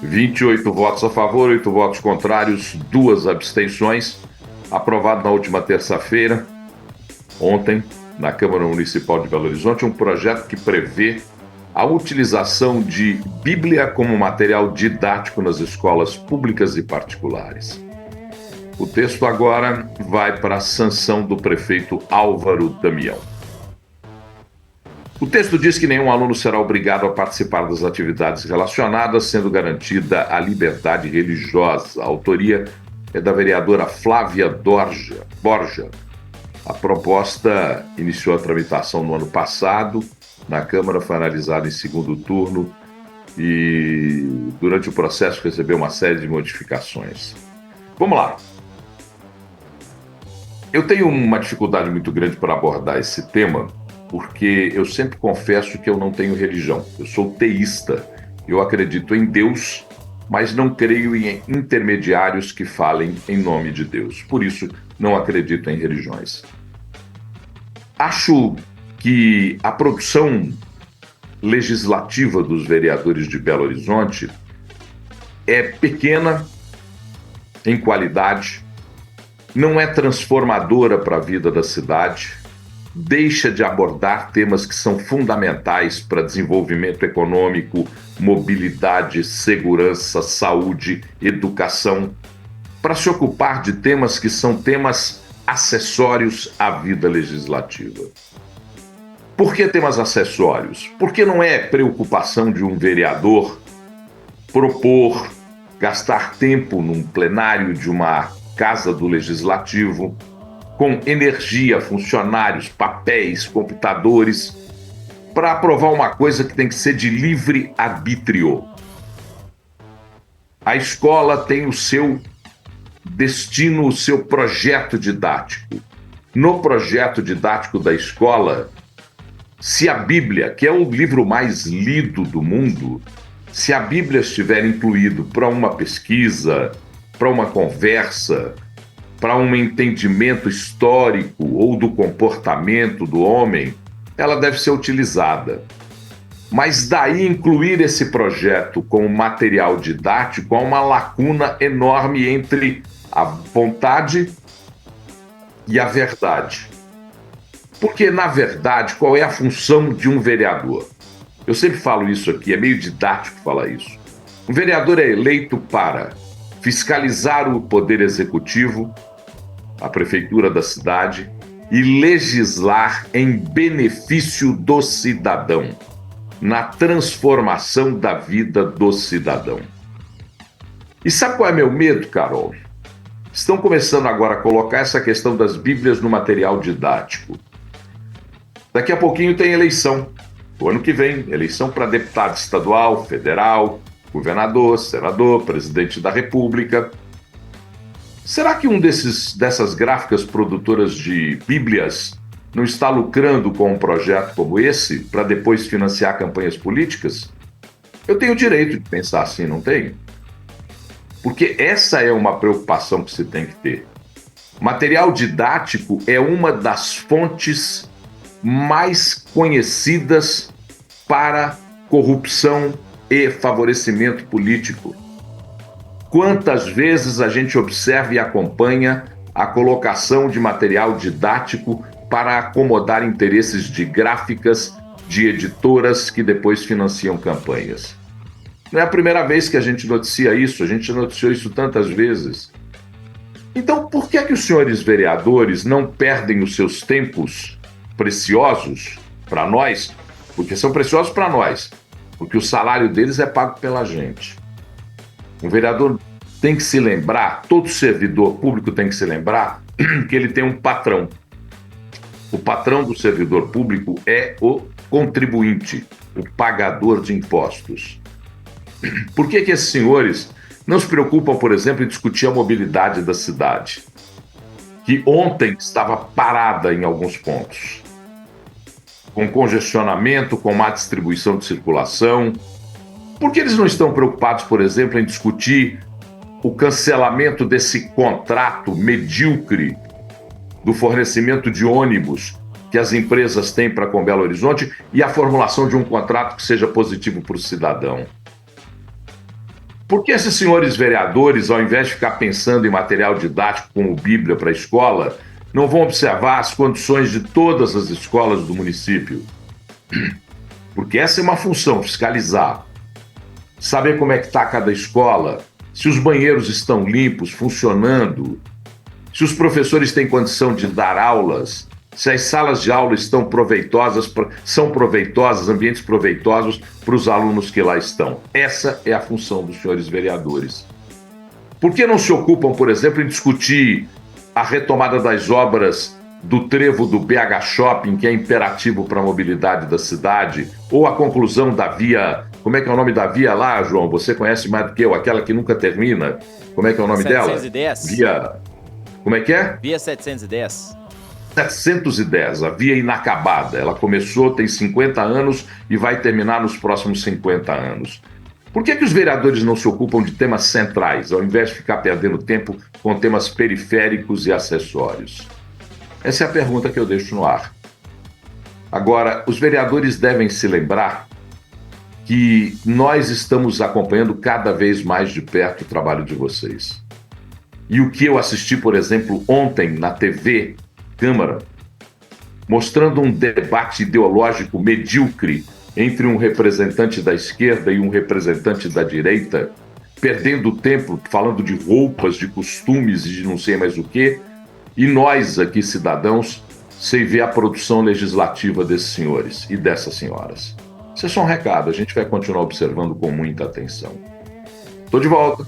28 votos a favor, 8 votos contrários, 2 abstenções. Aprovado na última terça-feira, ontem, na Câmara Municipal de Belo Horizonte, um projeto que prevê a utilização de Bíblia como material didático nas escolas públicas e particulares. O texto agora vai para a sanção do prefeito Álvaro Damião. O texto diz que nenhum aluno será obrigado a participar das atividades relacionadas, sendo garantida a liberdade religiosa. A autoria é da vereadora Flávia Borja. A proposta iniciou a tramitação no ano passado, na Câmara foi analisada em segundo turno e durante o processo recebeu uma série de modificações. Vamos lá. Eu tenho uma dificuldade muito grande para abordar esse tema, porque eu sempre confesso que eu não tenho religião. Eu sou teísta, eu acredito em Deus, mas não creio em intermediários que falem em nome de Deus. Por isso, não acredito em religiões. Acho que a produção legislativa dos vereadores de Belo Horizonte é pequena em qualidade, não é transformadora para a vida da cidade, deixa de abordar temas que são fundamentais para desenvolvimento econômico, mobilidade, segurança, saúde, educação, para se ocupar de temas que são temas acessórios à vida legislativa. Por que temas acessórios? Porque não é preocupação de um vereador propor, gastar tempo num plenário de uma casa do Legislativo, com energia, funcionários, papéis, computadores, para aprovar uma coisa que tem que ser de livre arbítrio. A escola tem o seu destino, o seu projeto didático. No projeto didático da escola, se a Bíblia, que é o livro mais lido do mundo, se a Bíblia estiver incluído para uma pesquisa, para uma conversa, para um entendimento histórico ou do comportamento do homem, ela deve ser utilizada. Mas daí incluir esse projeto como material didático há uma lacuna enorme entre a vontade e a verdade. Porque, na verdade, qual é a função de um vereador? Eu sempre falo isso aqui, é meio didático falar isso. Um vereador é eleito para fiscalizar o poder executivo, a prefeitura da cidade, e legislar em benefício do cidadão, na transformação da vida do cidadão. E sabe qual é meu medo, Carol? Estão começando agora a colocar essa questão das Bíblias no material didático. Daqui a pouquinho tem eleição. O ano que vem, eleição para deputado estadual, federal, governador, senador, presidente da República. Será que dessas gráficas produtoras de Bíblias não está lucrando com um projeto como esse para depois financiar campanhas políticas? Eu tenho o direito de pensar assim, não tenho? Porque essa é uma preocupação que se tem que ter. Material didático é uma das fontes mais conhecidas para corrupção e favorecimento político. Quantas vezes a gente observa e acompanha a colocação de material didático para acomodar interesses de gráficas, de editoras que depois financiam campanhas? Não é a primeira vez que a gente noticia isso, a gente noticiou isso tantas vezes. Então, por que os senhores vereadores não perdem os seus tempos preciosos para nós? Porque são preciosos para nós, porque o salário deles é pago pela gente. O vereador tem que se lembrar, todo servidor público tem que se lembrar que ele tem um patrão. O patrão do servidor público é o contribuinte, o pagador de impostos. Por que esses senhores não se preocupam, por exemplo, em discutir a mobilidade da cidade, que ontem estava parada em alguns pontos, com congestionamento, com má distribuição de circulação? Por que eles não estão preocupados, por exemplo, em discutir o cancelamento desse contrato medíocre do fornecimento de ônibus que as empresas têm para com Belo Horizonte e a formulação de um contrato que seja positivo para o cidadão? Por que esses senhores vereadores, ao invés de ficar pensando em material didático como Bíblia para a escola, não vão observar as condições de todas as escolas do município? Porque essa é uma função, fiscalizar. Saber como é que está cada escola, se os banheiros estão limpos, funcionando, se os professores têm condição de dar aulas, se as salas de aula estão proveitosas, são proveitosas, ambientes proveitosos para os alunos que lá estão. Essa é a função dos senhores vereadores. Por que não se ocupam, por exemplo, em discutir a retomada das obras do trevo do BH Shopping, que é imperativo para a mobilidade da cidade, ou a conclusão da via... Como é que é o nome da via lá, João? Você conhece mais do que eu, aquela que nunca termina. Como é que é o nome 710. dela? Via... Como é que é? Via 710. 710, a via inacabada. Ela começou, tem 50 anos e vai terminar nos próximos 50 anos. Por que os vereadores não se ocupam de temas centrais, ao invés de ficar perdendo tempo com temas periféricos e acessórios? Essa é a pergunta que eu deixo no ar. Agora, os vereadores devem se lembrar que nós estamos acompanhando cada vez mais de perto o trabalho de vocês. E o que eu assisti, por exemplo, ontem na TV Câmara, mostrando um debate ideológico medíocre entre um representante da esquerda e um representante da direita, perdendo tempo falando de roupas, de costumes e de não sei mais o quê, e nós aqui, cidadãos, sem ver a produção legislativa desses senhores e dessas senhoras. Isso é só um recado, a gente vai continuar observando com muita atenção. Estou de volta.